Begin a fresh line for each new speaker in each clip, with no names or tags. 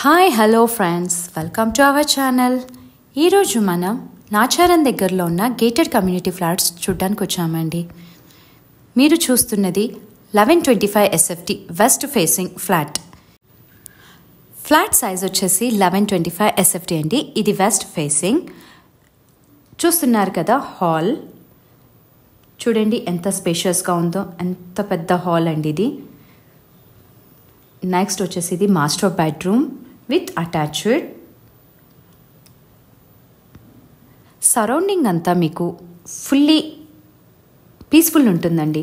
Hi hello friends, welcome to our channel. ఈరోజు మనం నాచారం దగ్గరలో ఉన్న గేటెడ్ కమ్యూనిటీ ఫ్లాట్స్ చూడడానికి వచ్చామండి. మీరు చూస్తున్నది 1125 SFT west facing flat. Flat size వచ్చేసి 1125 SFT అండి. ఇది వెస్ట్ ఫేసింగ్. చూస్తున్నారు కదా, హాల్ చూడండి ఎంత స్పేషియస్గా ఉందో. ఎంత పెద్ద హాల్ అండి ఇది. నెక్స్ట్ వచ్చేసి ఇది master bedroom with attached. Surrounding అంతా మీకు ఫుల్లీ పీస్ఫుల్ ఉంటుందండి.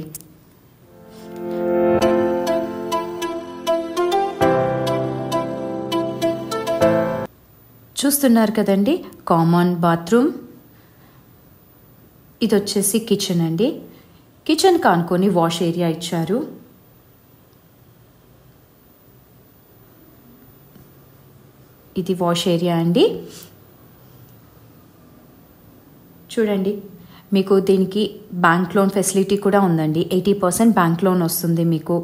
చూస్తున్నారు కదండి, కామన్ బాత్రూమ్. ఇది వచ్చేసి కిచెన్ అండి. కిచెన్ కానుకొని వాష్ ఏరియా ఇచ్చారు. ఇది వాష్ ఏరియా అండి. చూడండి, మీకు దీనికి బ్యాంక్ లోన్ ఫెసిలిటీ కూడా ఉందండి. 80% బ్యాంక్ లోన్ వస్తుంది మీకు.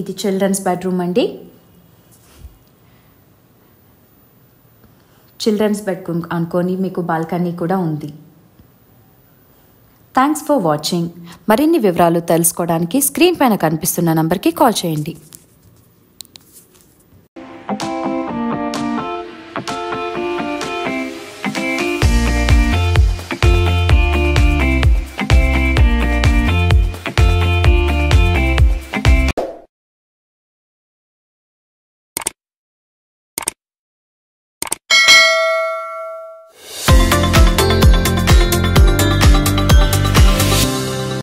ఇది చిల్డ్రన్స్ బెడ్రూమ్ అండి. చిల్డ్రన్స్ బెడ్రూమ్ అనుకొని మీకు బాల్కనీ కూడా ఉంది. Thanks for watching. మరిన్ని వివరాలు తెలుసుకోవడానికి స్క్రీన్ పైన కనిపిస్తున్న నంబర్కి కాల్ చేయండి.